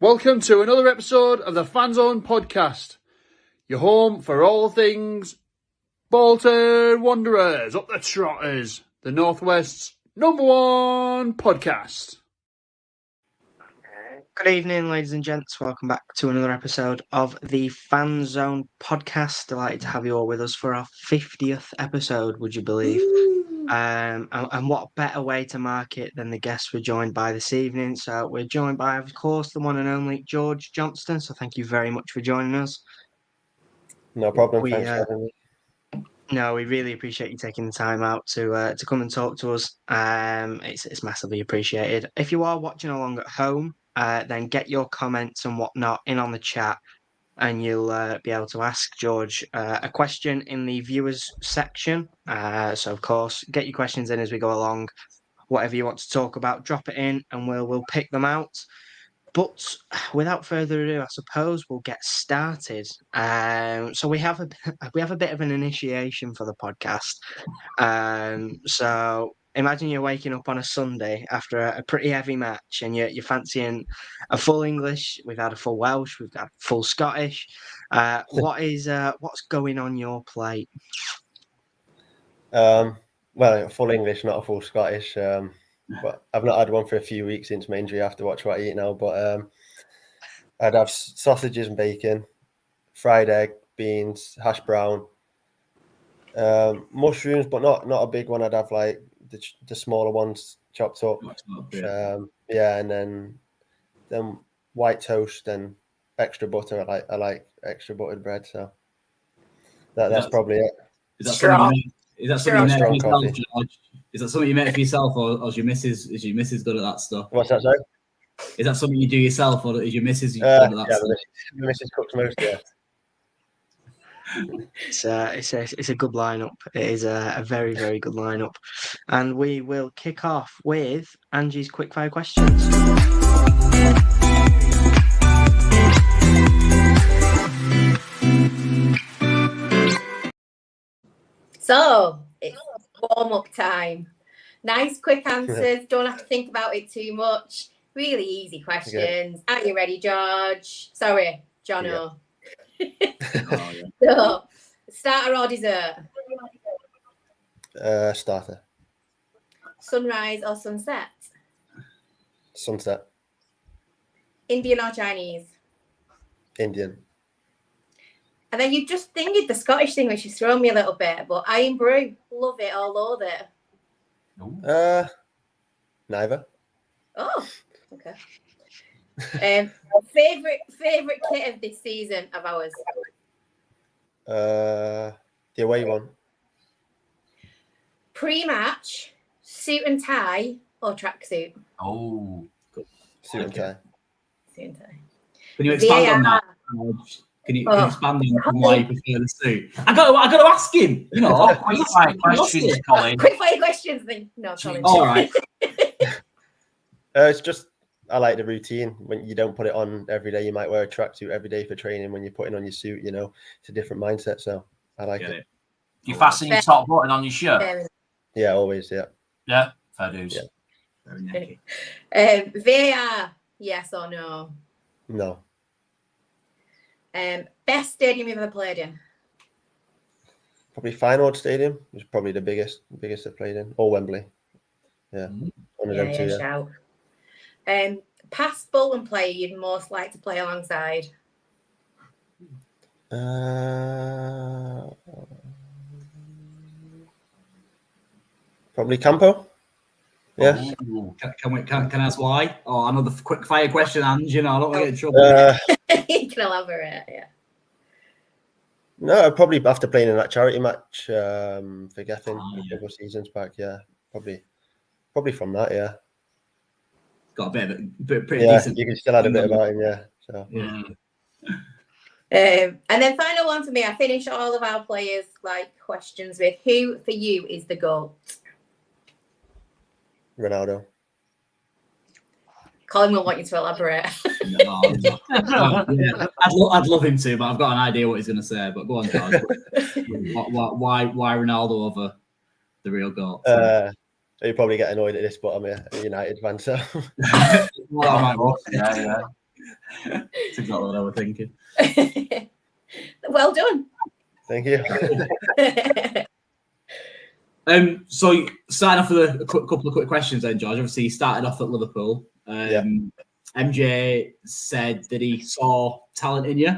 Welcome to another episode of the Fanzone podcast, your home for all things Bolton Wanderers, up the Trotters, the Northwest's #1 podcast. Good evening, ladies and gents. Welcome back to another episode of the Fanzone podcast. Delighted to have you all with us for our 50th episode, would you believe? And what better way to mark it than the guests we're joined by this evening. So we're joined by, of course, the one and only George Johnston. So thank you very much for joining us. No problem. Thanks for having me. No, we really appreciate you taking the time out to come and talk to us. It's massively appreciated. If you are watching along at home, then get your comments and whatnot in on the chat, and you'll be able to ask George a question in the viewers section. So, of course, get your questions in as we go along. Whatever you want to talk about, drop it in, and we'll pick them out. But without further ado, I suppose we'll get started. So we have a bit of an initiation for the podcast. So imagine you're waking up on a Sunday after a pretty heavy match, and you're fancying a full English. We've had a full Welsh. We've got full Scottish. What's going on your plate? Well, full English, not a full Scottish. But I've not had one for a few weeks since my injury. I have to watch what I eat now. But I'd have sausages and bacon, fried egg, beans, hash brown, mushrooms, but not a big one. I'd have like the smaller ones chopped up. And then white toast and extra butter. I like extra buttered bread. So that's probably it. Is that something you made for yourself, George? Is that something you made for yourself, or is your missus good at that stuff? What's that, sorry? Is that something you do yourself, or is your missus good at that stuff? The missus cooks most, yeah. It's a good lineup. It is a very, very good lineup. And we will kick off with Angie's quickfire questions. So it's warm-up time. Nice, quick answers. Don't have to think about it too much. Really easy questions. Okay. Are you ready, George? Sorry, Jono. Yeah. So, starter or dessert? Starter. Sunrise or sunset? Sunset. Indian or Chinese? Indian. And then you just dinged the Scottish thing, which has thrown me a little bit. But iron brew, love it or loathe it? Neither. Oh, okay. Favorite kit of this season of ours? The away one. Pre-match, suit and tie or tracksuit? Oh, good. Suit and tie. Suit and tie. Can you expand on that? Can you expand on why you prefer the suit? I got to ask him. You know, quick fire questions, Colin. Quick fire questions. No, Colin. All right. It's just I like the routine. When you don't put it on every day, you might wear a tracksuit every day for training. When you're putting on your suit, it's a different mindset. So I like it. You fasten your top button on your shirt? Yeah, always. Yeah. Yeah, fair dues. Yeah. VAR, yes or no? No. Best stadium you've ever played in? Probably Feyenoord Stadium was probably the biggest I've played in, or Wembley. Yeah, one of them two. Shout. Past Bolton player you'd most like to play alongside? Probably Campo. Yeah. Can I ask why? Oh, another quick fire question, and I don't want to get in trouble. You can elaborate, yeah. No, I'd probably after playing in that charity match for Gethin a couple of seasons back. Yeah, probably from that. Yeah. Got a bit of it, pretty decent. You can still add a bit about him. Yeah. So. Yeah. And then final one for me. I finish all of our players questions with who for you is the GOAT? Ronaldo. Colin will want you to elaborate. I'd love him to, but I've got an idea what he's going to say. But go on, George. why Ronaldo over the real GOAT? You probably get annoyed at this, but I'm a United fan, so. Well, yeah. That's exactly what I was thinking. Well done. Thank you. So starting off with a couple of quick questions then, George. Obviously, you started off at Liverpool. Yeah. MJ said that he saw talent in you.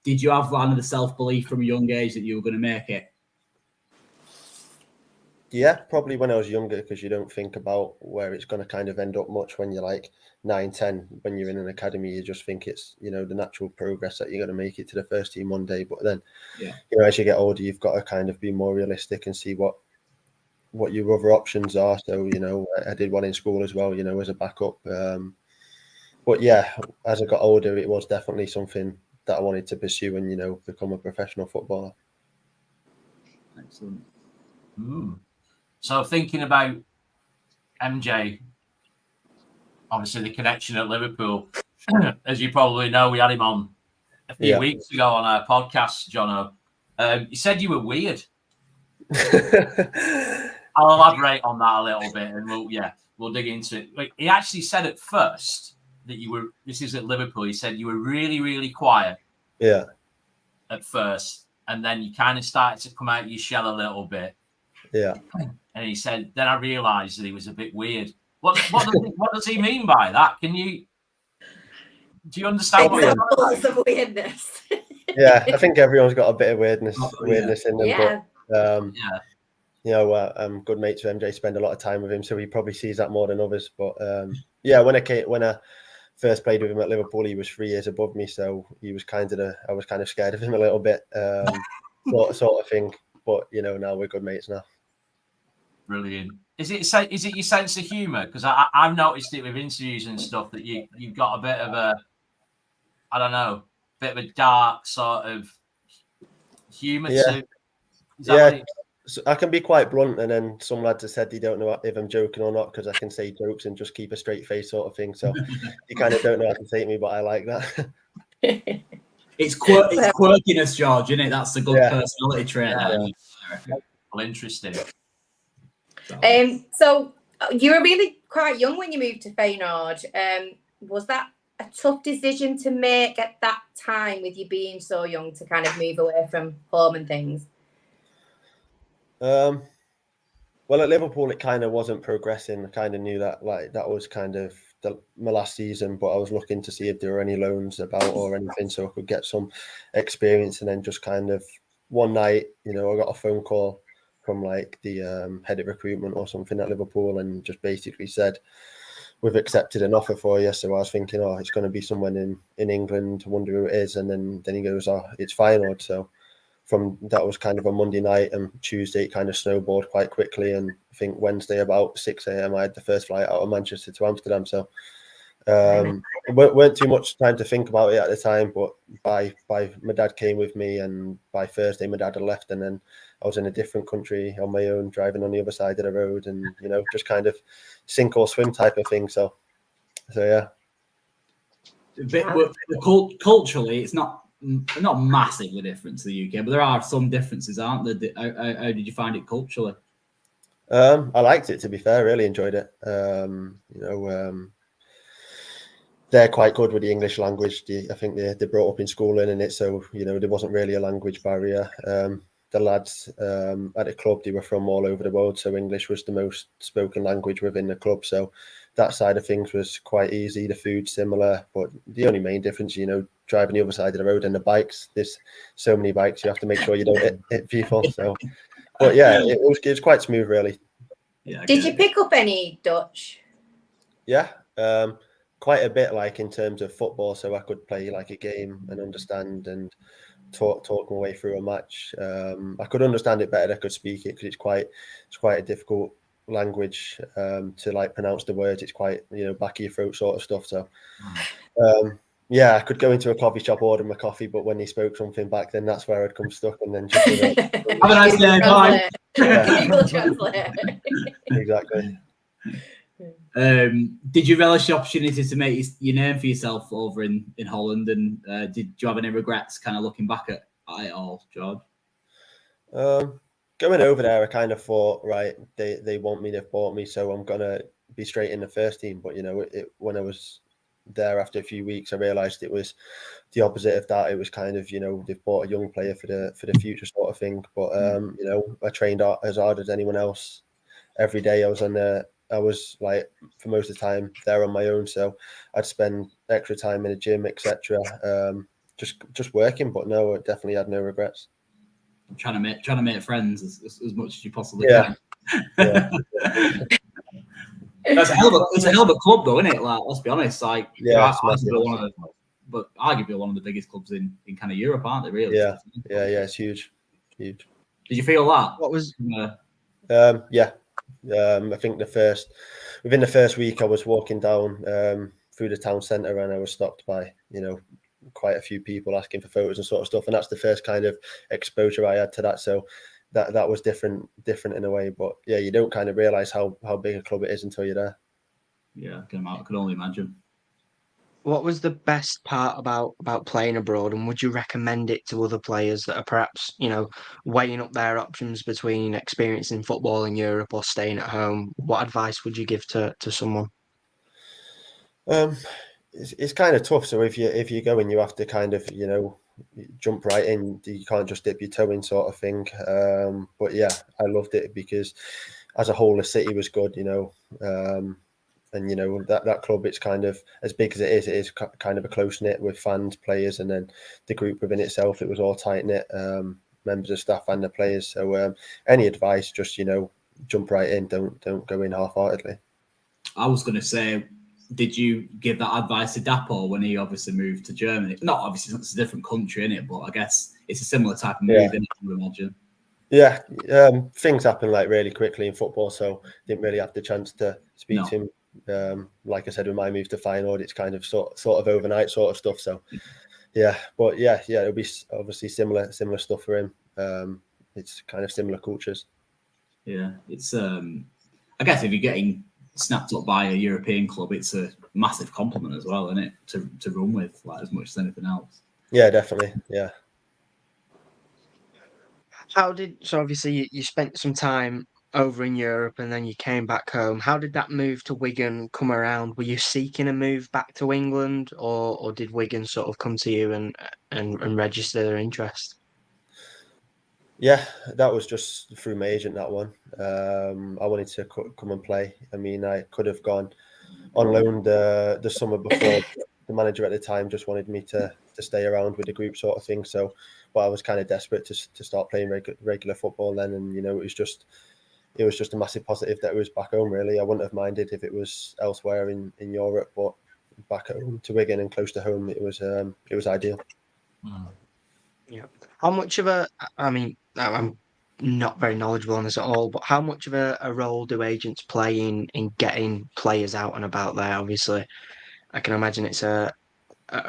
Did you have kind of the self-belief from a young age that you were going to make it? Yeah, probably when I was younger, because you don't think about where it's going to kind of end up much when you're like 9, 10. When you're in an academy, you just think it's, you know, the natural progress that you're going to make it to the first team one day. But then, you know, as you get older, you've got to kind of be more realistic and see what your other options are. So, you know, I did one in school as well, you know, as a backup. But yeah, as I got older, it was definitely something that I wanted to pursue and, you know, become a professional footballer. Excellent. So thinking about MJ, obviously the connection at Liverpool, as you probably know, we had him on a few weeks ago on our podcast, Jono. You said you were weird. I'll elaborate on that a little bit, and we'll dig into it. Like, he actually said at first that you were. This is at Liverpool. He said you were really, really quiet. Yeah. At first, and then you kind of started to come out of your shell a little bit. Yeah. And he said, then I realised that he was a bit weird. What does he mean by that? Do you understand examples of weirdness? Yeah, I think everyone's got a bit of weirdness in them. Yeah. But you know, I'm good mates with MJ, spend a lot of time with him, so he probably sees that more than others. But yeah, when I first played with him at Liverpool, he was 3 years above me, so he was I was kind of scared of him a little bit, sort of thing. But you know, now we're good mates now. Brilliant. Is it your sense of humour? Because I've noticed it with interviews and stuff that you've got a bit of a, I don't know, bit of a dark sort of humour to. So I can be quite blunt, and then some lads have said they don't know if I'm joking or not because I can say jokes and just keep a straight face, sort of thing. So you kind of don't know how to take me, but I like that. It's quirkiness, George, isn't it? That's a good personality trait. Well, interesting. So you were really quite young when you moved to Feyenoord. Was that a tough decision to make at that time, with you being so young, to kind of move away from home and things? Well, at Liverpool, it kind of wasn't progressing. I kind of knew that, like, that was kind of my last season, but I was looking to see if there were any loans about or anything so I could get some experience. And then just kind of one night, you know, I got a phone call from like the head of recruitment or something at Liverpool and just basically said, we've accepted an offer for you. So I was thinking, oh, it's going to be someone in England. I wonder who it is. And then he goes, oh, it's Feyenoord. So from that was kind of a Monday night, and Tuesday it kind of snowballed quite quickly. And I think Wednesday about 6 a.m. I had the first flight out of Manchester to Amsterdam. So it weren't too much time to think about it at the time. But by my dad came with me, and by Thursday my dad had left, and then I was in a different country on my own, driving on the other side of the road, and you know, just kind of sink or swim type of thing. So yeah. Culturally, it's not massively different to the UK, but there are some differences, aren't there? How did you find it culturally? I liked it, to be fair. Really enjoyed it. You know, they're quite good with the English language. I think they brought up in school learning it, so you know, there wasn't really a language barrier. The lads at the club, they were from all over the world, so English was the most spoken language within the club. So that side of things was quite easy. The food similar, but the only main difference, you know, driving the other side of the road and the bikes. There's so many bikes, you have to make sure you don't hit people. So, but yeah, it was quite smooth, really. Yeah. Did you pick up any Dutch? Yeah, quite a bit, like in terms of football. So I could play like a game and understand and talk my way through a match. I could understand it better than I could speak it, because it's quite a difficult language to like pronounce the words. It's quite, you know, back of your throat sort of stuff. So yeah, I could go into a coffee shop, order my coffee, but when he spoke something back, then that's where I'd come stuck, and then just have a nice day, bye. Google Translate. Exactly. Did you relish the opportunity to make your name for yourself over in Holland, and did you have any regrets kind of looking back at it all, George? Going over there, I kind of thought, right, they want me, they've bought me, so I'm gonna be straight in the first team. But you know, when I was there after a few weeks, I realised it was the opposite of that. It was kind of, they've bought a young player for the future sort of thing. But I trained as hard as anyone else every day. I was like, for most of the time there on my own, so I'd spend extra time in the gym, etc. Just working. But no, I definitely had no regrets. Trying to make friends as much as you possibly can. Yeah. It's a hell of a club, though, isn't it? Like, let's be honest. Like, arguably one of the biggest clubs in kind of Europe, aren't they? Really? Yeah. It's huge. Did you feel that? What was? Yeah. I think within the first week, I was walking down through the town centre, and I was stopped by quite a few people asking for photos and sort of stuff, and that's the first kind of exposure I had to that. So that was different in a way. But yeah, you don't kind of realise how big a club it is until you're there. Yeah, I can only imagine. What was the best part about playing abroad, and would you recommend it to other players that are perhaps weighing up their options between experiencing football in Europe or staying at home? What advice would you give to someone? It's kind of tough. So if you go in, you have to kind of jump right in. You can't just dip your toe in, sort of thing. But yeah, I loved it because as a whole, the city was good. And that club, it's kind of as big as it is kind of a close knit with fans, players, and then the group within itself. It was all tight knit, members of staff and the players. So any advice, just jump right in. Don't go in half-heartedly. I was going to say, did you give that advice to Dapo when he obviously moved to Germany? Not obviously, it's a different country, isn't it? But I guess it's a similar type of move, isn't it, I would imagine. Yeah, things happen like really quickly in football, so didn't really have the chance to speak to him. Like I said, with my move to Feyenoord, it's kind of sort of overnight sort of stuff. So yeah, but yeah, it'll be obviously similar stuff for him. It's kind of similar cultures. Yeah, it's I guess if you're getting snapped up by a European club, it's a massive compliment as well, isn't it? To run with, like, as much as anything else. Yeah, definitely. Yeah. So obviously you spent some time over in Europe and then you came back home. How did that move to Wigan come around? Were you seeking a move back to England, or did Wigan sort of come to you and register their interest? Yeah, that was just through my agent, that one. I wanted to come and play. I mean, I could have gone on loan the summer before. The manager at the time just wanted me to stay around with the group sort of thing. So, but I was kind of desperate to start playing regular football then. And, it was just a massive positive that it was back home, really. I wouldn't have minded if it was elsewhere in Europe, but back home to Wigan and close to home, it was ideal. Yeah. How much of I'm not very knowledgeable on this at all, but how much of a role do agents play in getting players out and about there? Obviously, I can imagine it's a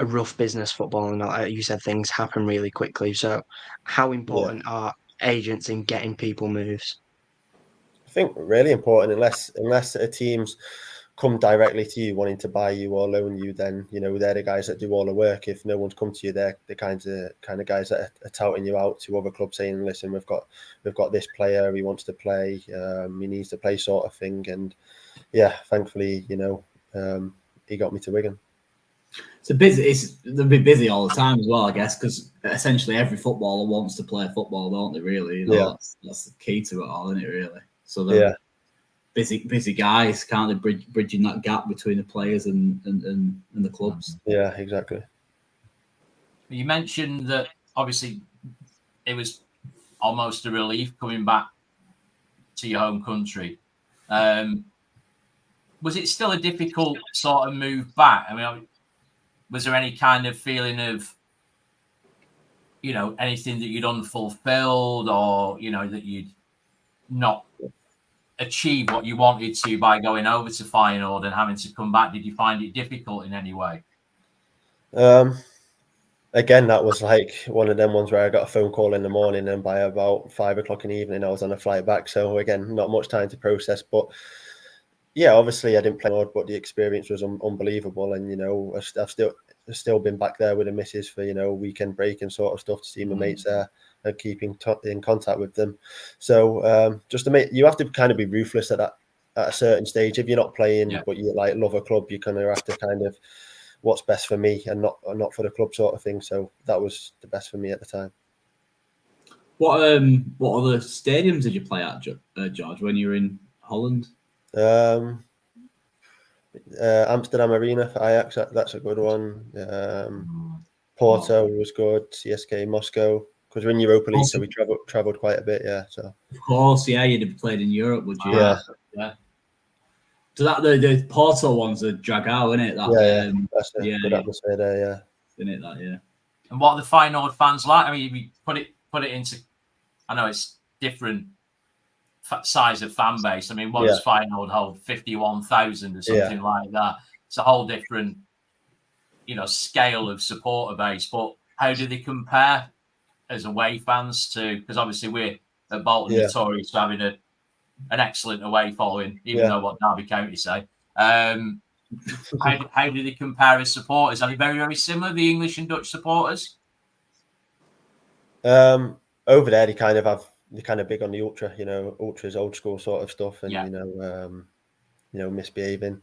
rough business, football, and like you said, things happen really quickly. So how important are agents in getting people moves? I think really important, unless a team's come directly to you wanting to buy you or loan you, then they're the guys that do all the work. If no one's come to you, they're the kind of guys that are touting you out to other clubs, saying, listen, we've got this player, he wants to play, he needs to play, sort of thing. And yeah, thankfully, he got me to Wigan. They'll be busy all the time as well, I guess, because essentially every footballer wants to play football, don't they? Really, that's the key to it all, isn't it? Really. So they're busy guys, can't they? Bridging that gap between the players and the clubs. Yeah, exactly. You mentioned that obviously it was almost a relief coming back to your home country. Was it still a difficult sort of move back? I mean, was there any kind of feeling of, anything that you'd unfulfilled, or, that you'd not achieved what you wanted to by going over to Feyenoord and having to come back? Did you find it difficult in any way? Again, that was like one of them ones where I got a phone call in the morning, and by about 5 o'clock in the evening, I was on a flight back. So again, not much time to process, but yeah, obviously I didn't play hard, but the experience was unbelievable. And, I've still been back there with the missus for, weekend break and sort of stuff, to see my mates there and keeping in contact with them. So just to make, you have to kind of be ruthless at a certain stage. If you're not playing, but you love a club, you kind of have to kind of what's best for me and not for the club sort of thing. So that was the best for me at the time. What other stadiums did you play at, George, when you were in Holland? Amsterdam Arena for Ajax, that's a good one. Porto was good. CSK Moscow, because we're in Europa League, so we travelled quite a bit. Yeah, so of course, yeah, you'd have played in Europe, would you? Yeah. So that the Porto one's a drag out, isn't it? That's a good atmosphere there. Yeah, isn't it? That And what are the Feyenoord fans like? I mean, we put it into. I know it's different size of fan base. I mean, what does Feyenoord hold? 51,000 or something like that. It's a whole different, scale of supporter base. But how do they compare as away fans to? Because obviously we're at Bolton notorious for having an excellent away following, even though what Derby County say. How do they compare as supporters? Are they very, very similar, the English and Dutch supporters? Over there, they're kind of big on the ultras, old school sort of stuff, and misbehaving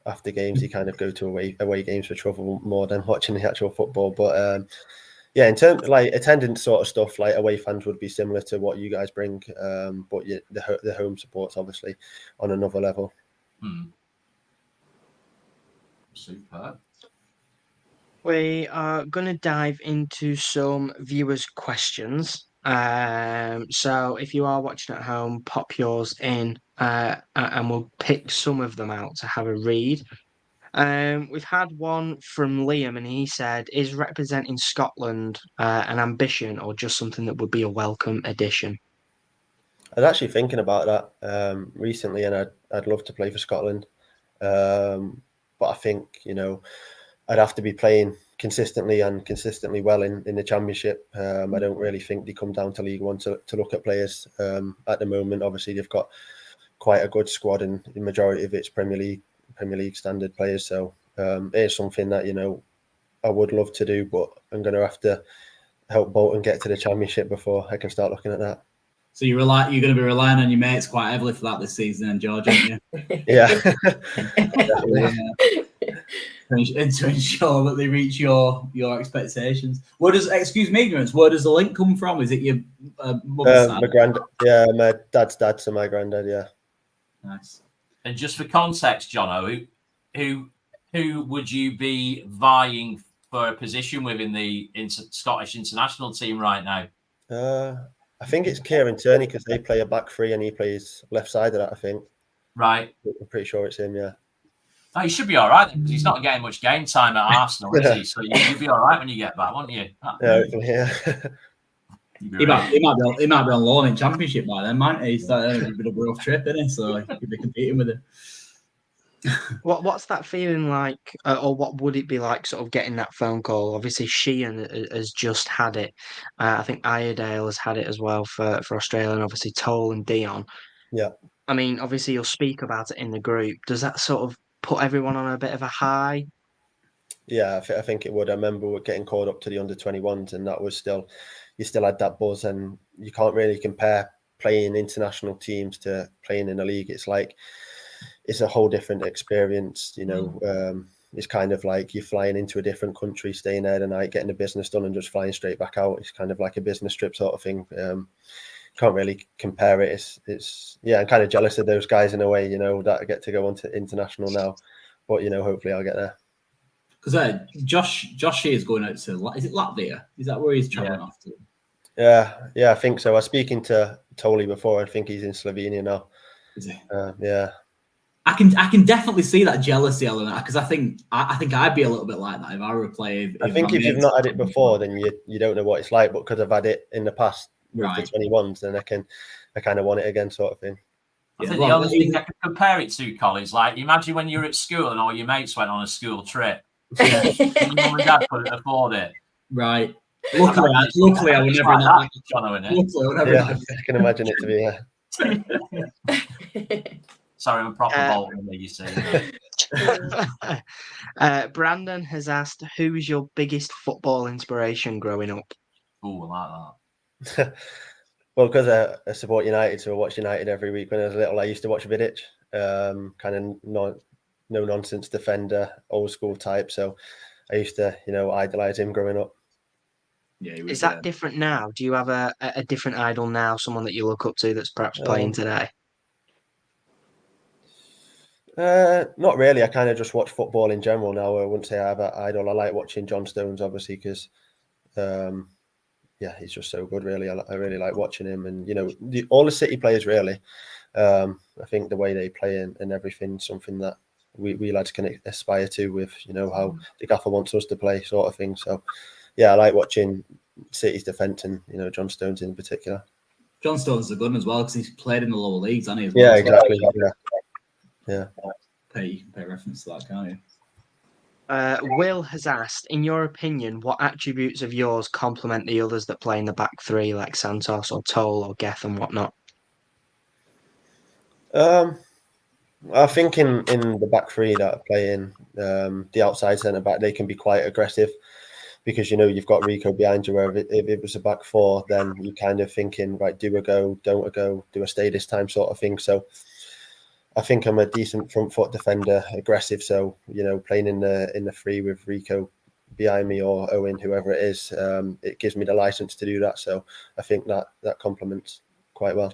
after games. They kind of go to away games for trouble more than watching the actual football. But in terms of, like, attendance sort of stuff, like, away fans would be similar to what you guys bring, but the home support's obviously on another level. Super. We are going to dive into some viewers' questions. So if you are watching at home, pop yours in, and we'll pick some of them out to have a read. We've had one from Liam, and he said, "Is representing Scotland an ambition or just something that would be a welcome addition?" I was actually thinking about that recently, and I'd love to play for Scotland, but I think I'd have to be playing consistently well in the Championship. I don't really think they come down to League One to look at players at the moment. Obviously, they've got quite a good squad, and the majority of it's Premier League standard players. So it is something that I would love to do, but I'm going to have to help Bolton get to the Championship before I can start looking at that. So you're going to be relying on your mates quite heavily for that this season, and George, aren't you? Yeah. To ensure that they reach your expectations. Excuse me, ignorance, where does the link come from? Is it your mother's side? My granddad, my dad's dad, so my granddad, yeah. Nice. And just for context, Jono, who would you be vying for a position with in the Scottish international team right now? I think it's Kieran Tierney, because they play a back three and he plays left side of that, I think. Right. I'm pretty sure it's him, yeah. Oh, he should be all right, because he's not getting much game time at Arsenal, is he? So you'll be all right when you get back, won't you? Yeah. He might be on loan in Championship by then, mightn't he? He's starting a bit of a rough trip, isn't he? So he could be competing with it. What's that feeling like, or what would it be like, sort of getting that phone call? Obviously, Sheehan has just had it. I think Iredale has had it as well for Australia, and obviously Toll and Dion. Yeah. I mean, obviously you'll speak about it in the group. Does that sort of put everyone on a bit of a high? Yeah, I think it would. I remember getting called up to the under-21s, and that was you still had that buzz, and you can't really compare playing international teams to playing in a league. It's like, it's a whole different experience, it's kind of like you're flying into a different country, staying there the night, getting the business done and just flying straight back out. It's kind of like a business trip sort of thing. Can't really compare it. It's I'm kind of jealous of those guys in a way, that I get to go on to international now, but hopefully I'll get there. Because Josh Shea is going out to, is it Latvia? Is that where he's traveling off to? Yeah, I think so. I was speaking to Toli before. I think he's in Slovenia now. Is he? Yeah. I can definitely see that jealousy element, because I think I'd be a little bit like that if I were playing. I think if you've not had it before, then you don't know what it's like. But because I've had it in the past with the 21s, then I kind of want it again, sort of thing. I think the only thing I can compare it to, Colin, is like, imagine when you were at school and all your mates went on a school trip. Yeah. And your mum and dad couldn't afford it. Right. Luckily, I would never like that. I can imagine it to be. Sorry, I'm a proper Bolton, you see. Brandon has asked, who was your biggest football inspiration growing up? Oh, I like that. Well, because I support United, so I watch United every week. When I was little, I used to watch Vidic, kind of no nonsense defender, old school type. So I used to, idolize him growing up. Yeah, is that different now? Do you have a different idol now? Someone that you look up to that's perhaps playing today? Not really. I kind of just watch football in general now. I wouldn't say I have an idol. I like watching John Stones, obviously, because he's just so good, really. I really like watching him, and all the City players, really. I think the way they play and everything, something that we lads can aspire to with, how the gaffer wants us to play, sort of thing. So, yeah, I like watching City's defence and, John Stones in particular. John Stones is a good one as well because he's played in the lower leagues, hasn't he? Yeah, exactly. Yeah. You can pay reference to that, can't you? Will has asked, in your opinion, what attributes of yours complement the others that play in the back three, like Santos or Toll or Geth and whatnot? I think in the back three that I play in, the outside centre back, they can be quite aggressive because, you've got Rico behind you, where if it was a back four, then you're kind of thinking, right, do a go, don't a go, do a stay this time sort of thing. So I think I'm a decent front foot defender, aggressive. So, playing in the three with Rico behind me or Owen, whoever it is, it gives me the license to do that. So I think that complements quite well.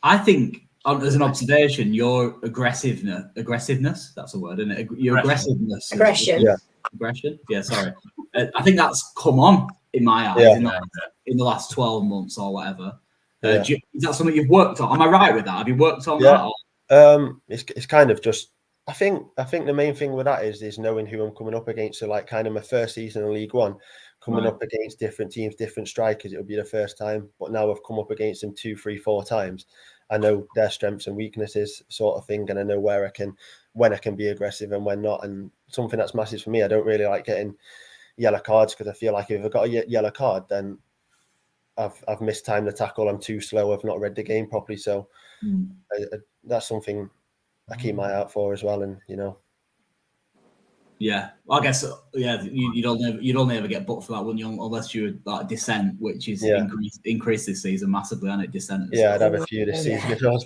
I think, as an observation, your aggressiveness, that's a word, isn't it? Your aggressiveness. Aggression. Aggression. Yeah, sorry. I think that's come on in my eyes in the last 12 months or whatever. Is that something you've worked on? Am I right with that? Have you worked on that? Or? It's kind of just, I think the main thing with that is knowing who I'm coming up against. So like kind of my first season in League One, coming up against different teams, different strikers, it'll be the first time. But now I've come up against them 2, 3, 4 times. I know their strengths and weaknesses, sort of thing, and I know when I can be aggressive and when not. And something that's massive for me, I don't really like getting yellow cards because I feel like if I've got a yellow card, then I've missed time to tackle. I'm too slow. I've not read the game properly. So that's something I keep my eye out for as well. And yeah, I guess you'd only ever get booked for that, wouldn't you? Unless you like Descent, which is increased this season massively, and it Descent. Yeah, I'd have a few this season if I was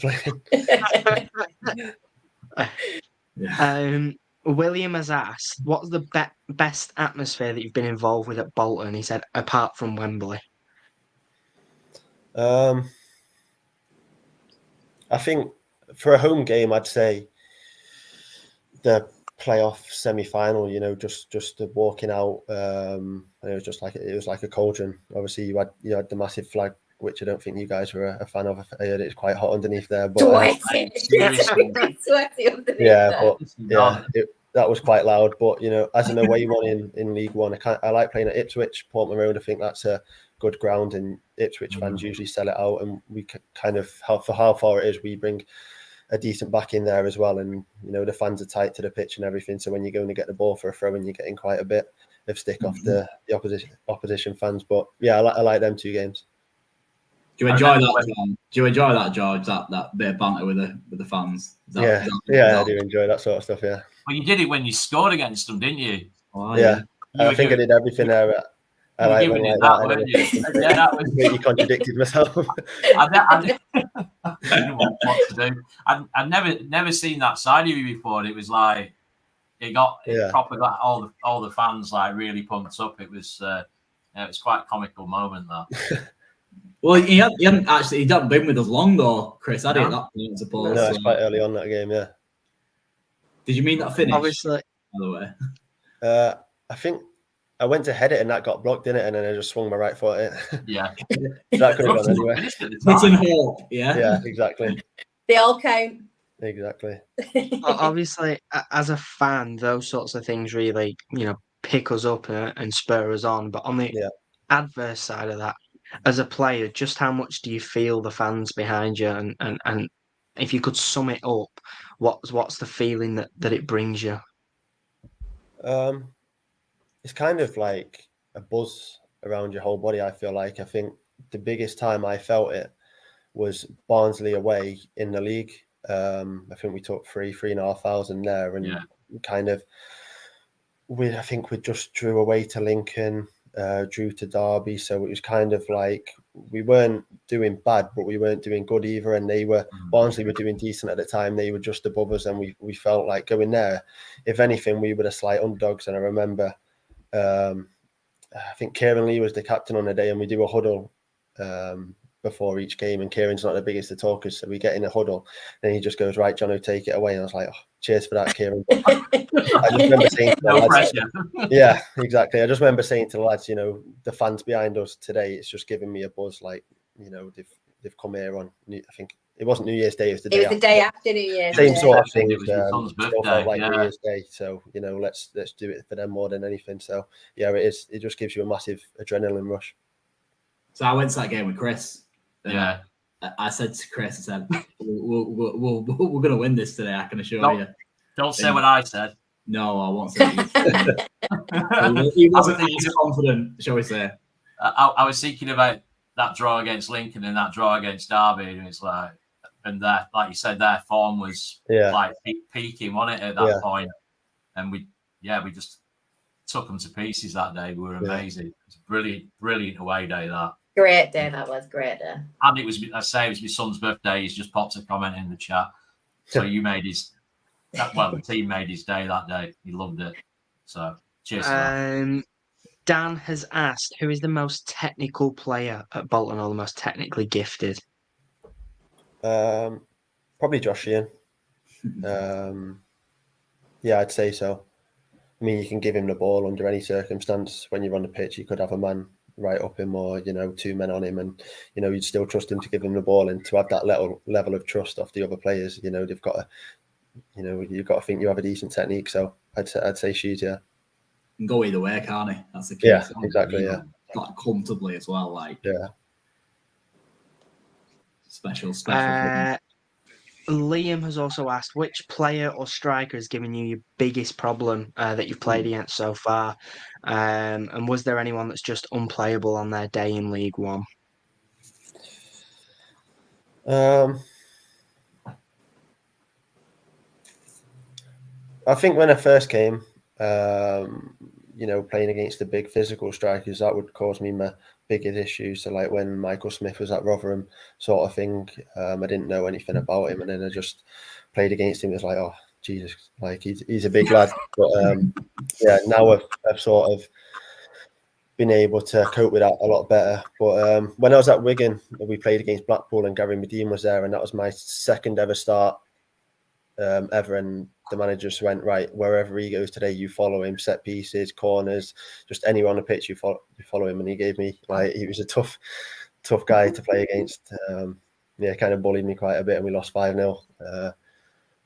playing. William has asked, what's the best atmosphere that you've been involved with at Bolton? He said, apart from Wembley. I think for a home game, I'd say the playoff semi-final. Just walking out. It was like a cauldron. Obviously, you had the massive flag, which I don't think you guys were a fan of. I heard it's quite hot underneath there. But sweaty underneath there. That was quite loud. But as an away one in League One, I like playing at Ipswich, Portman Road. I think that's a good ground, and Ipswich fans usually sell it out, and we kind of, for how far it is, we bring a decent back in there as well. And the fans are tight to the pitch and everything, so when you're going to get the ball for a throw in, you're getting quite a bit of stick off the opposition fans. But yeah, I like them 2 games. Do you enjoy that? Do you enjoy that, George? That bit of banter with the fans? I do enjoy that sort of stuff. Yeah. Well, you did it when you scored against them, didn't you? Oh, yeah. I think I did everything there. I like when like that. Weren't you? Yeah, that was completely contradicted myself. I didn't know what to do. I'd never seen that side of you before. It was like it proper got all the fans like really pumped up. It was quite a comical moment that. Well, he hadn't been with us long though, Chris. Had he at that point, I suppose? No, it's quite early on that game. Yeah. Did you mean that finish? Obviously. By the way. I think I went to head it and that got blocked in it, and then I just swung my right foot at it. Yeah. That could have gone anywhere. It's in hope. Yeah. Yeah, exactly. They all count. Exactly. Obviously, as a fan, those sorts of things really, pick us up and spur us on. But on the adverse side of that, as a player, just how much do you feel the fans behind you? And if you could sum it up, what's the feeling that it brings you? It's kind of like a buzz around your whole body, I feel like. I think the biggest time I felt it was Barnsley away in the league. I think we took 3,500 there, and kind of I think we just drew away to Lincoln, drew to Derby, so it was kind of like we weren't doing bad, but we weren't doing good either. And Barnsley were doing decent at the time. They were just above us, and we felt like going there. If anything, we were the slight underdogs. And I remember, I think Kieran Lee was the captain on the day, and we do a huddle before each game, and Kieran's not the biggest of talkers, so we get in a huddle, and he just goes, "Right, Jono, take it away." And I was like, "Oh, cheers for that, Kieran." I just remember saying to the lads, yeah, exactly. I just remember saying to the lads, the fans behind us today, it's just giving me a buzz. Like, they've come here on, I think it wasn't New Year's Day, it was the day after New Year's. Same sort of thing. It was my son's birthday. Felt like New Year's Day, so let's do it for them more than anything. So yeah, it is. It just gives you a massive adrenaline rush. So I went to that game with Chris. Yeah. I said to Chris, I said, we're going to win this today, I can assure you. Don't say what I said. No, I won't say it. He wasn't as confident, shall we say. I was thinking about that draw against Lincoln and that draw against Derby, and it's like, and that, like you said, their form was like peaking, wasn't it, at that point? And we just took them to pieces that day. We were amazing. It was a brilliant away day, that. Great day, that was great day. And it was my son's birthday. He's just popped a comment in the chat. So you made the team made his day that day. He loved it. So cheers. Dan has asked, who is the most technical player at Bolton, or the most technically gifted? Probably Josh Sheehan. Yeah, I'd say so. I mean, you can give him the ball under any circumstance. When you're on the pitch, you could have a man right up him, or two men on him, and you'd still trust him to give him the ball, and to have that level of trust off the other players. They've got to, you've got to think you have a decent technique. So I'd say Sheehan, yeah. Can go either way, can't he? That's the key. Yeah, exactly. Yeah, like comfortably as well. Like special. Liam has also asked, which player or striker has given you your biggest problem that you've played against so far? And was there anyone that's just unplayable on their day in League One? I think when I first came, playing against the big physical strikers, that would cause me my biggest issues. So like when Michael Smith was at Rotherham, sort of thing, I didn't know anything about him, and then I just played against him. It was like, oh Jesus, like he's a big lad. But now I've sort of been able to cope with that a lot better. But when I was at Wigan, we played against Blackpool, and Gary Medine was there, and that was my second ever start ever. And the manager just went, right, wherever he goes today, you follow him, set pieces, corners, just anywhere on the pitch, you follow him. And he gave me, he was a tough guy to play against. Kind of bullied me quite a bit, and we lost 5-0.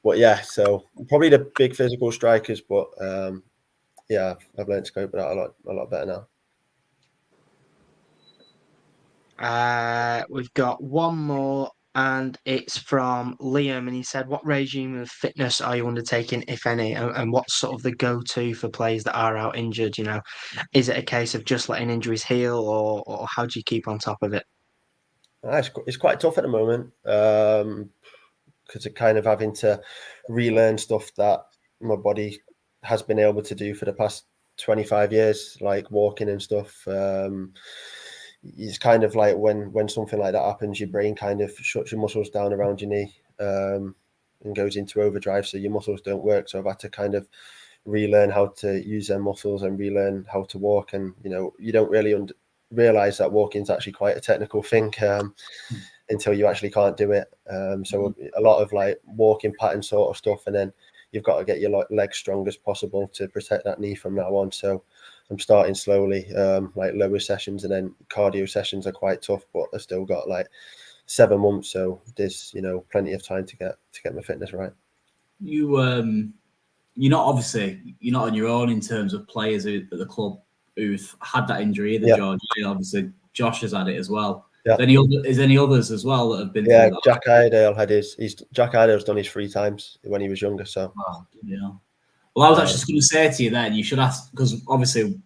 But yeah, so probably the big physical strikers, but I've learned to cope with that a lot better now. We've got one more, and it's from Liam, and he said, what regime of fitness are you undertaking, if any, and what's sort of the go-to for players that are out injured? Is it a case of just letting injuries heal, or how do you keep on top of it? It's quite tough at the moment, because of kind of having to relearn stuff that my body has been able to do for the past 25 years, like walking and stuff. It's kind of like when something like that happens, your brain kind of shuts your muscles down around your knee and goes into overdrive, so your muscles don't work. So I've had to kind of relearn how to use their muscles and relearn how to walk. And you don't really realize that walking is actually quite a technical thing until you actually can't do it. So a lot of like walking pattern sort of stuff, and then you've got to get your legs strong as possible to protect that knee from now on. So I'm starting slowly, like lower sessions, and then cardio sessions are quite tough, but I've still got like 7 months, so there's plenty of time to get my fitness right. You're not on your own in terms of players at the club who've had that injury either. George, obviously Josh has had it as well. Yeah. Is any others as well that have been? Yeah, Jack Iredale had Jack Iredale's done his 3 times when he was younger. So Well, I was actually just going to say to you then, you should ask, because obviously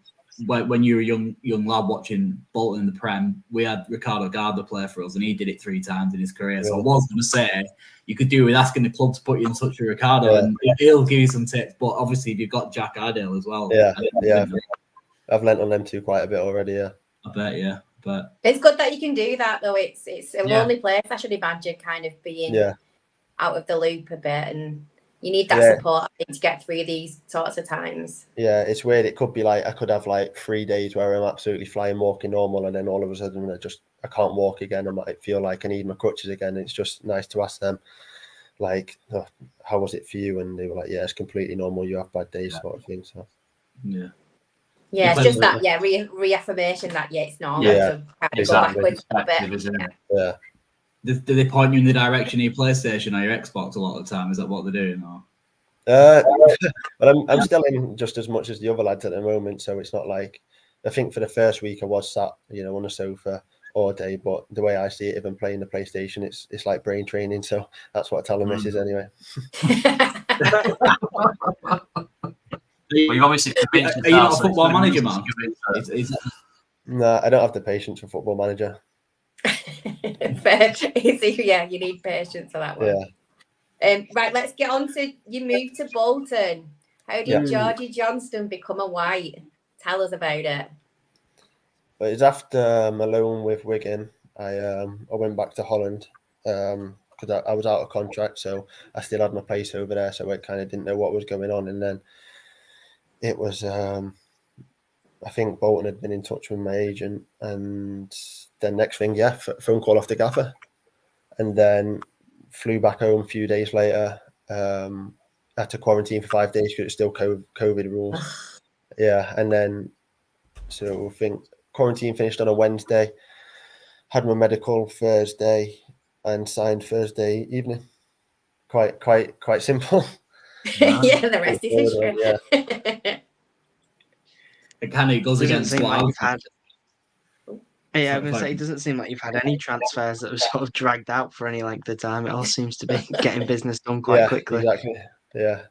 when you were a young lad watching Bolton in the Prem, we had Ricardo Gardner play for us, and he did it 3 times in his career. So I was going to say you could do with asking the club to put you in touch with Ricardo, and he'll give you some tips. But obviously, if you've got Jack Iredale as well, I've lent on them two quite a bit already. Yeah. I bet. Yeah. But it's good that you can do that, though. It's a lonely place. I should imagine kind of being out of the loop a bit, and you need that support, I think, to get through these sorts of times. Yeah, it's weird. It could be like I could have like 3 days where I'm absolutely flying, walking normal, and then all of a sudden I can't walk again. I might feel like I need my crutches again. It's just nice to ask them, like, oh, how was it for you? And they were like, yeah, it's completely normal. You have bad days, sort of thing. So yeah, it's just that reaffirmation that it's normal to kind of go backwards a bit. Yeah. Do they point you in the direction of your PlayStation or your Xbox a lot of the time? Is that what they're doing? Or? But I'm still in just as much as the other lads at the moment, so it's not like, I think for the first week I was sat, on a sofa all day, but the way I see it, if I'm playing the PlayStation, it's like brain training, so that's what I tell the missus anyway. Well, you've obviously convinced Are you not a football manager, man? No, I don't have the patience for Football Manager. Fair. Yeah, you need patience for that one. Yeah. Right, let's get on to your move to Bolton. How did George Johnston become a White? Tell us about it. But it's after my loan with Wigan. I went back to Holland because I was out of contract, so I still had my place over there. So I kind of didn't know what was going on, and then it was. I think Bolton had been in touch with my agent, and then next thing, phone call off the gaffer, and then flew back home a few days later. Had to quarantine for 5 days because it's still COVID rules. And then so I think quarantine finished on a Wednesday. Had my medical Thursday and signed Thursday evening. Quite simple. The rest is history. It kind of goes against what you've had. Yeah, I was going to say, it doesn't seem like you've had any transfers that have sort of dragged out for any length of time. It all seems to be getting business done quite quickly. Exactly. Yeah.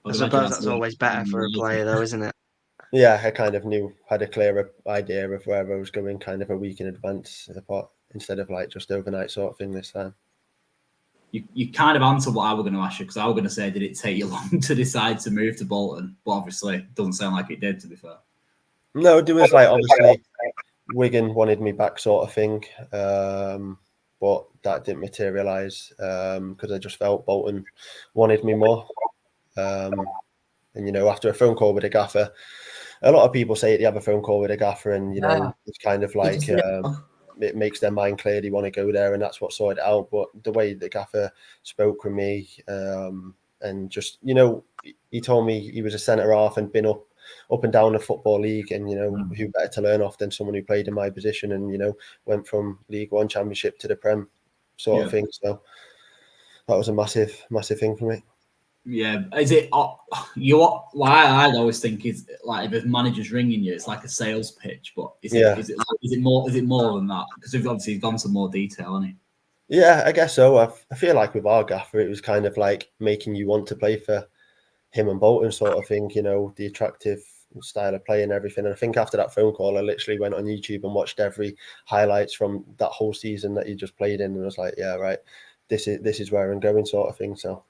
I suppose that's always better for a player, though, isn't it? Yeah, I kind of had a clearer idea of where I was going kind of a week in advance, instead of like just overnight sort of thing this time. You kind of answered what I was going to ask you, because I was going to say, did it take you long to decide to move to Bolton? But obviously, it doesn't sound like it did, to be fair. No, there was like, obviously, Wigan wanted me back sort of thing, but that didn't materialise because I just felt Bolton wanted me more. And, after a phone call with a gaffer, a lot of people say they have a phone call with a gaffer and, it's kind of like... it makes their mind clear they want to go there, and that's what sorted it out. But the way the gaffer spoke with me, and just he told me he was a centre half and been up and down the football league, and who better to learn off than someone who played in my position, and went from League One Championship to the Prem sort of thing. So that was a massive thing for me. Yeah, is it? What I'd always think is like if a manager's ringing you, it's like a sales pitch. But is it more than that? Because obviously he's gone to more detail, hasn't he? Yeah, I guess so. I feel like with our gaffer, it was kind of like making you want to play for him and Bolton, sort of thing. The attractive style of play and everything. And I think after that phone call, I literally went on YouTube and watched every highlights from that whole season that he just played in, and I was like, yeah, right, this is where I'm going, sort of thing. So.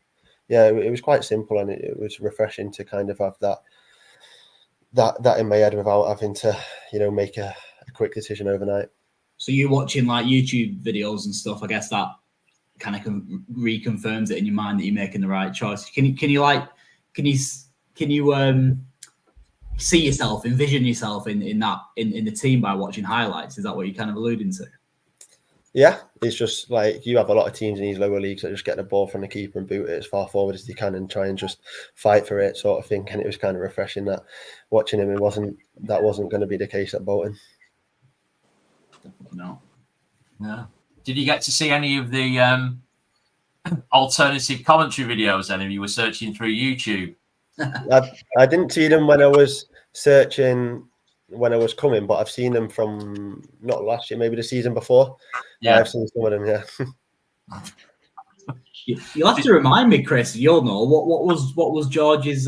Yeah, it was quite simple, and it was refreshing to kind of have that in my head without having to, make a quick decision overnight. So you watching like YouTube videos and stuff, I guess that kind of reconfirms it in your mind that you're making the right choice. Can you see yourself, envision yourself in the team by watching highlights? Is that what you're kind of alluding to? Yeah, it's just like you have a lot of teams in these lower leagues that just get the ball from the keeper and boot it as far forward as they can and try and just fight for it, sort of thing. And it was kind of refreshing that watching him, that wasn't going to be the case at Bolton. No. Did you get to see any of the alternative commentary videos then if you were searching through YouTube? I didn't see them when I was searching when I was coming, but I've seen them from not last year, maybe the season before. Yeah, I've seen some of them. Yeah. You'll have to remind me, Chris. You'll know what was George's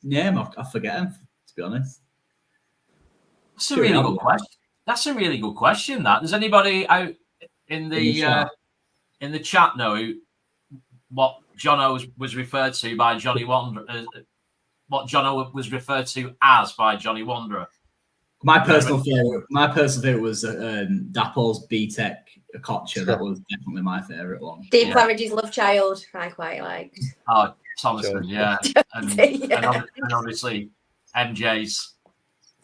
name? I forget him, to be honest. That's a really good question. That's a really good question. Does anybody out in the chat know what Jono was referred to by Johnny Wanderer? what Jono was referred to as by Johnny Wanderer. My personal favorite was Dapple's B-Tech Kocha. That was definitely my favorite one. Deep Claridge's Love Child, I quite liked. Oh, Thomaston, yeah. And obviously MJ's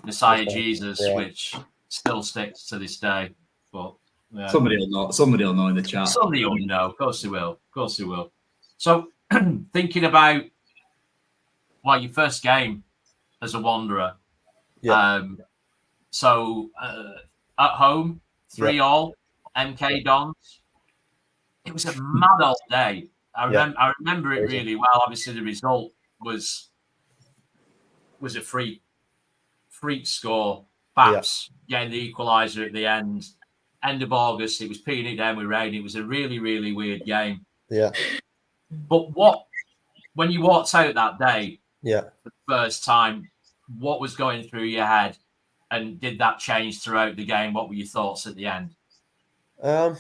Messiah Jesus, which still sticks to this day. But somebody will know. Somebody will know in the chat. Somebody will know. Of course they will. Of course they will. So thinking about your first game as a Wanderer. Yeah. So at home, 3-3, MK Dons. It was a mad old day. I remember it really well. Obviously, the result was a freak score. Baps getting the equaliser at the end. End of August, it was peeing it down with rain. It was a really, really weird game. Yeah. But when you walked out that day, for the first time, what was going through your head? And did that change throughout the game? What were your thoughts at the end? I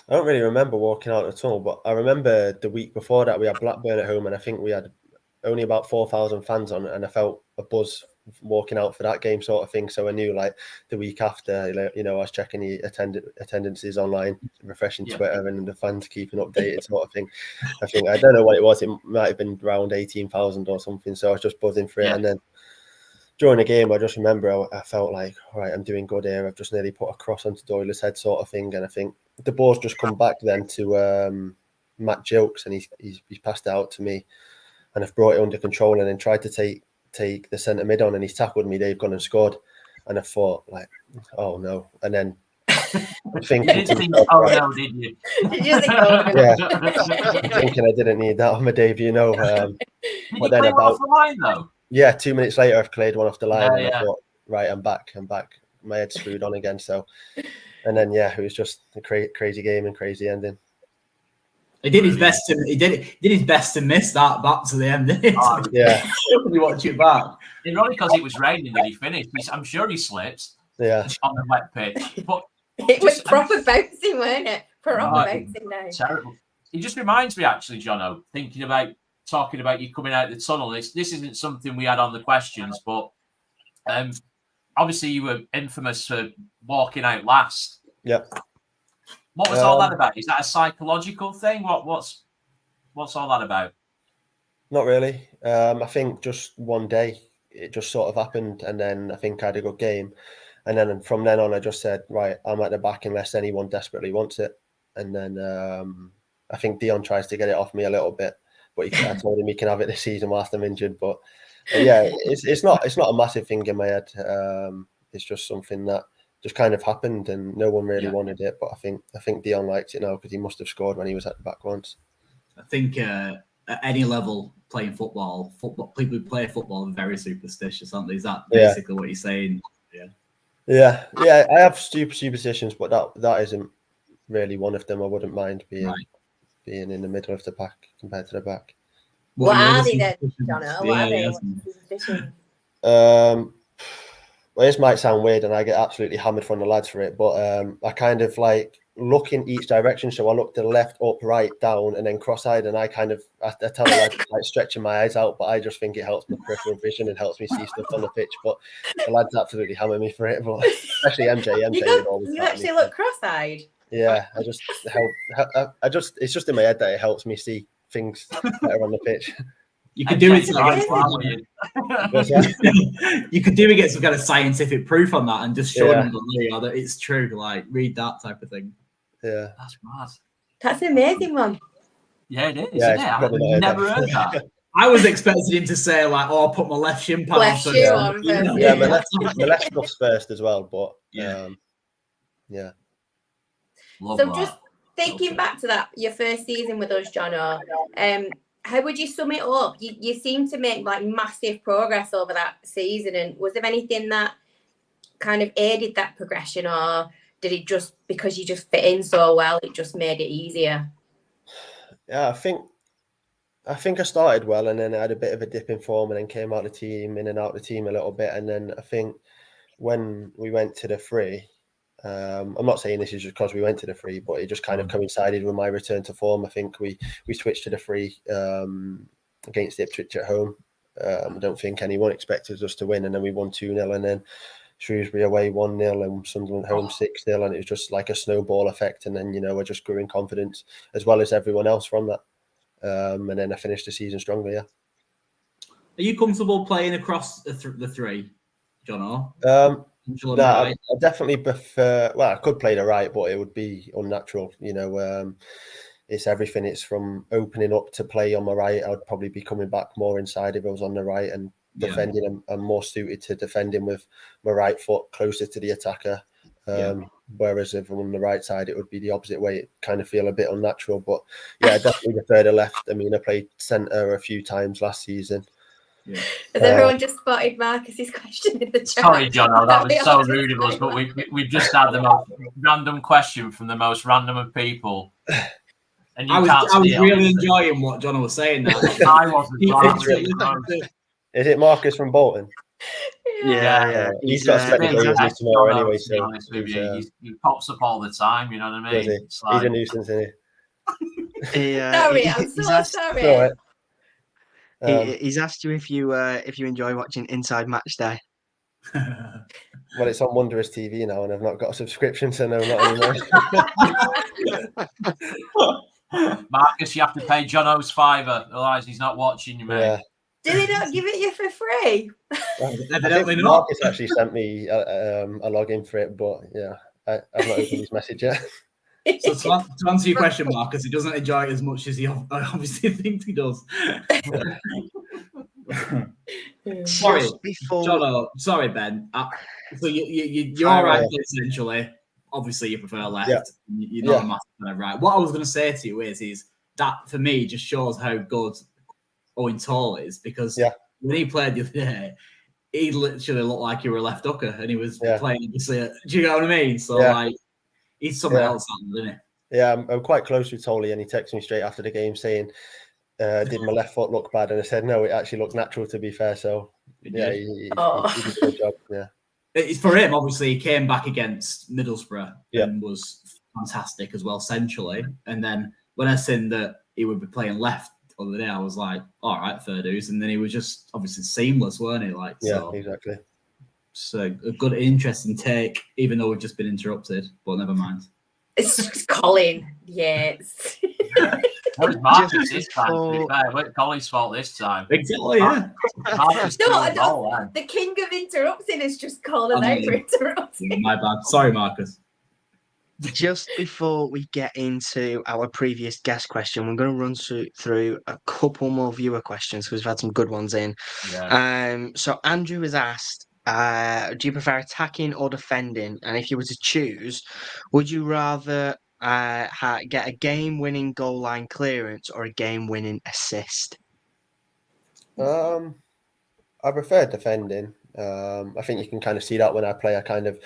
don't really remember walking out at all, but I remember the week before that we had Blackburn at home, and I think we had only about 4,000 fans on, and I felt a buzz walking out for that game, sort of thing. So I knew, like, the week after, I was checking the attendances online, refreshing Twitter, and the fans keeping updated, sort of thing. I don't know what it was. It might have been around 18,000 or something. So I was just buzzing for it, and then during the game, I just remember I felt like, all right, I'm doing good here. I've just nearly put a cross onto Doyle's head, sort of thing. And I think the ball's just come back then to Matt Jilks, and he's passed it out to me, and I've brought it under control, and then tried to take the centre mid on, and he's tackled me. They've gone and scored, and I thought, like, oh no. And then thinking, did you? Did you think, oh no? Yeah, thinking I didn't need that on my debut. Did you play off the line though? Yeah, 2 minutes later, I've cleared one off the line, and I thought, right, I'm back. My head's screwed on again. So, and then it was just a crazy game and crazy ending. He did his best to miss that back to the end, didn't he? Yeah. When you watch it back. It's only because it was raining that he finished. I'm sure he slipped. Yeah. On the wet pitch, but it was proper bouncing, weren't it? Proper bouncing now. Terrible. It just reminds me, actually, Jono, talking about you coming out the tunnel. This isn't something we had on the questions, but obviously you were infamous for walking out last. Yeah. What was all that about? Is that a psychological thing? What's all that about? Not really. I think just one day it just sort of happened, and then I think I had a good game, and then from then on I just said, right, I'm at the back unless anyone desperately wants it, and then I think Dion tries to get it off me a little bit. But I told him he can have it this season whilst I'm injured. But yeah, it's not a massive thing in my head. It's just something that just kind of happened, and no one really wanted it. But I think Dion likes it now because he must have scored when he was at the back once. I think at any level playing football, people who play football are very superstitious, aren't they? Is that basically what you're saying? Yeah. I have superstitions, but that isn't really one of them. I wouldn't mind being in the middle of the pack compared to the back. What are they then, Jono? What are they? Superstitions? Well, this might sound weird, and I get absolutely hammered from the lads for it, but I kind of like look in each direction. So I look to the left, up, right, down, and then cross-eyed, and I tell the lads like stretching my eyes out, but I just think it helps my peripheral vision and helps me see stuff on the pitch. But the lads absolutely hammer me for it, but especially MJ would always. You actually look cross-eyed. Yeah, it's just in my head that it helps me see things better on the pitch. You could do it. You could do it, get some kind of scientific proof on that, and just show them that it's true. Like, read that type of thing. Yeah, that's mad. That's an amazing one. Yeah, it is. Yeah, isn't it? I've never heard that. I was expecting him to say like, "Oh, I'll put my left shin pad on." Yeah, my left stuff's first as well, but yeah. So just thinking back to that, your first season with us, Jono, how would you sum it up? You seem to make like massive progress over that season, and was there anything that kind of aided that progression, or did it just because you just fit in so well, it just made it easier? Yeah, I think I started well, and then I had a bit of a dip in form, and then came out the team, in and out the team a little bit, and then I think when we went to the free. I'm not saying this is just because we went to the free, but it just kind of coincided with my return to form. I think we switched to the free against Ipswich at home, I don't think anyone expected us to win, and then we won 2-0, and then Shrewsbury away 1-0, and Sunderland home 6-0, and it was just like a snowball effect. And then I just grew in confidence as well as everyone else from that. And then I finished the season stronger. Yeah. Are you comfortable playing across the three, John? No, I definitely prefer. Well, I could play the right, but it would be unnatural. It's everything. It's from opening up to play on my right. I would probably be coming back more inside if I was on the right, and defending. I'm more suited to defending with my right foot closer to the attacker. Whereas if I'm on the right side, it would be the opposite way. It kind of feel a bit unnatural. But yeah, I definitely prefer the left. I mean, I played centre a few times last season. Yeah. Has everyone just spotted Marcus's question in the chat? Sorry, John, that was so rude of us, but we've just had the most random question from the most random of people. And I was really enjoying what John was saying now. I wasn't. Is it Marcus from Bolton? Yeah. He's got a spectacle tomorrow anyway. To be honest with you, he pops up all the time. You know what I mean? He's a nuisance, isn't he? Sorry, I'm so sorry. He's asked you if you enjoy watching Inside Match Day. Well, it's on Wondrous TV now, and I've not got a subscription, so no, not anymore. Marcus, you have to pay John O's $5, otherwise he's not watching you, mate. Yeah. Did he not give it you for free? Evidently not. Marcus actually sent me a login for it, but yeah, I've not opened his message yet. So to answer your question, Marcus, he doesn't enjoy it as much as he obviously thinks he does. Sorry, John, sorry, Ben. So you're all right, essentially. Obviously, you prefer left. Yeah. You're not a massive fan of right. What I was going to say to you is that for me just shows how good Owen Tall is, because when he played the other day, he literally looked like he were a left hooker, and he was playing. Obviously, do you know what I mean? So like. He's something else, isn't he? Yeah, I'm quite close with Tolly, and he texted me straight after the game saying, did my left foot look bad? And I said, no, it actually looked natural, to be fair. So, he did a good job. Yeah. It's for him, obviously, he came back against Middlesbrough and was fantastic as well, centrally. And then when I seen that he would be playing left the other day, I was like, all right, fair dues. And then he was just obviously seamless, weren't he? Exactly. So a good, interesting take, even though we've just been interrupted. But never mind. It's just Colin. Yes. That was Marcus this time. To be fair, it wasn't Colin's fault this time. Exactly. Yeah. The king of interrupting is just calling out for interrupting. My bad. Sorry, Marcus. Just before we get into our previous guest question, we're going to run through a couple more viewer questions because we've had some good ones in. Yeah. So Andrew has asked, do you prefer attacking or defending? And if you were to choose, would you rather get a game-winning goal line clearance or a game-winning assist? I prefer defending. I think you can kind of see that when I play. I kind of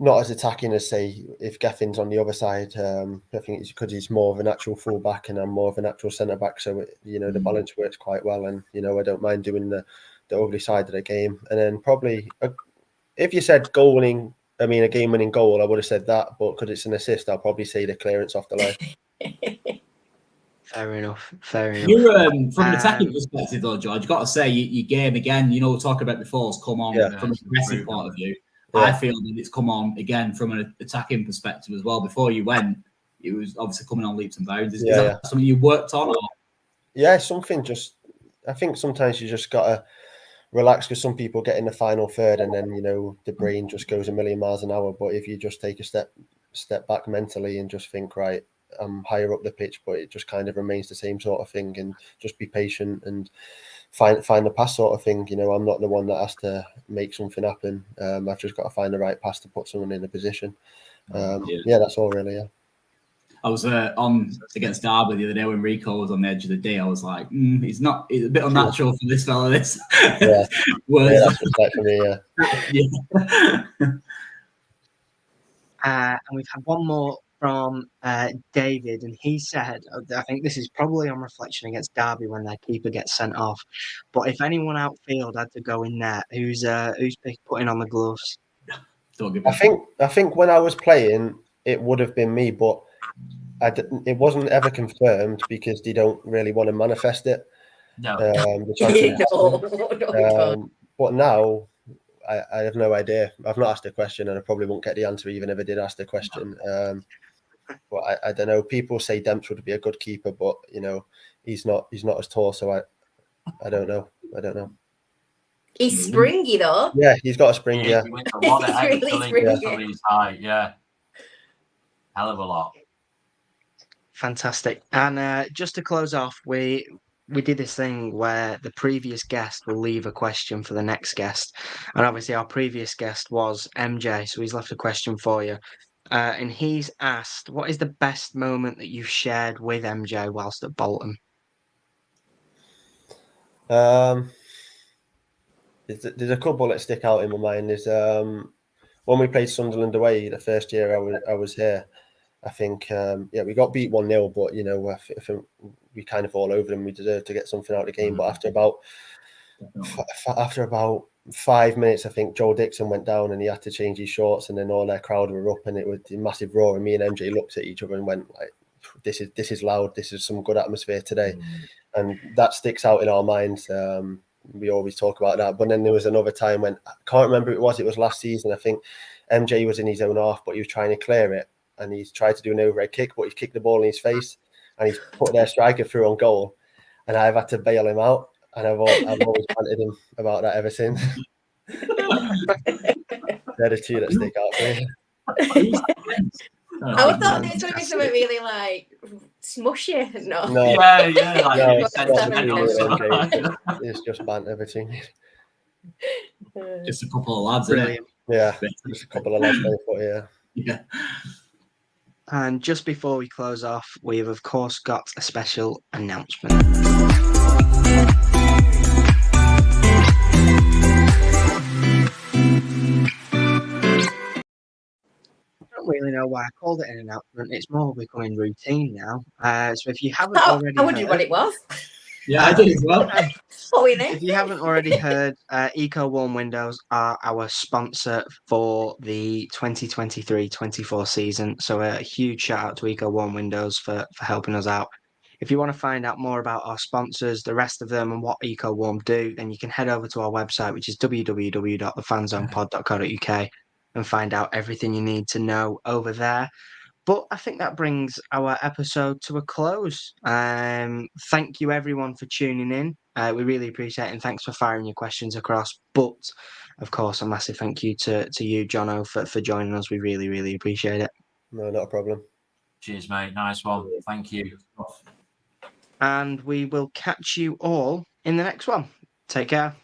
not as attacking as, say, if Geffin's on the other side. I think it's because he's more of a natural full-back and I'm more of a natural centre-back. So, the balance works quite well. And, I don't mind doing the ugly side of the game. And then probably, if you said a game-winning goal, I would have said that. But because it's an assist, I'll probably say the clearance off the line. Fair enough. You're from an attacking perspective, though, George. Got to say, your game again. We talked about before, has come on from a progressive point of view. Yeah. I feel that it's come on again from an attacking perspective as well. Before you went, it was obviously coming on leaps and bounds. Is that something you worked on? Or? Yeah, something. I think sometimes you just gotta relax, because some people get in the final third and then the brain just goes a million miles an hour. But if you just take a step back mentally and just think, right, I'm higher up the pitch, but it just kind of remains the same sort of thing, and just be patient and find the pass sort of thing. I'm not the one that has to make something happen. I've just got to find the right pass to put someone in a position. That's all really. Yeah. I was on against Derby the other day when Rico was on the edge of the day. I was like, it's a bit unnatural for this fella. This that's what's like for me. And we've had one more from David, and he said, I think this is probably on reflection against Derby when their keeper gets sent off, but if anyone outfield had to go in there, who's putting on the gloves? I think when I was playing, it would have been me, but it wasn't ever confirmed because they don't really want to manifest it. No. The chances No. but now I have no idea. I've not asked a question, and I probably won't get the answer even if I did ask the question. But I don't know. People say Demps would be a good keeper, but you know, he's not as tall, so I don't know. He's springy though. Yeah, he's got a spring. Yeah, He wins a lot of He's really springy. somebody's height. Yeah, hell of a lot. Fantastic. And just to close off, we did this thing where the previous guest will leave a question for the next guest. And obviously our previous guest was MJ, so he's left a question for you. And he's asked, what is the best moment that you've shared with MJ whilst at Bolton? There's a couple that stick out in my mind. There's when we played Sunderland away the first year I was here. I think we got beat 1-0, but you know, I think we kind of all over them. We deserved to get something out of the game. But after about 5 minutes, I think Joe Dixon went down and he had to change his shorts, and then all their crowd were up, and it was a massive roar. And me and MJ looked at each other and went like, "This is loud. This is some good atmosphere today," and that sticks out in our minds. We always talk about that. But then there was another time when I can't remember who it was. It was last season. I think MJ was in his own half, but he was trying to clear it. And he's tried to do an overhead kick, but he's kicked the ball in his face, and he's put their striker through on goal. And I've had to bail him out, and I've always wanted him about that ever since. They're the two that stick out for me. I thought this would be something really like smushy. No. Yeah. It's just banter between you. Just a couple of lads. Brilliant. Yeah, just a couple of lads playing foot, Yeah. And just before we close off, we've of course got a special announcement. I don't really know why I called it an announcement. It's more becoming routine now. So if you haven't already I wondered what it was. Yeah, I did as well. If you haven't already heard, Eco Warm Windows are our sponsor for the 2023-24 season. So a huge shout out to Eco Warm Windows for helping us out. If you want to find out more about our sponsors, the rest of them, and what Eco Warm do, then you can head over to our website, which is www.thefanzonepod.co.uk, and find out everything you need to know over there. But I think that brings our episode to a close. Thank you, everyone, for tuning in. We really appreciate it, and thanks for firing your questions across. But, of course, a massive thank you to you, Jono, for joining us. We really, really appreciate it. No, not a problem. Cheers, mate. Nice one. Thank you. And we will catch you all in the next one. Take care.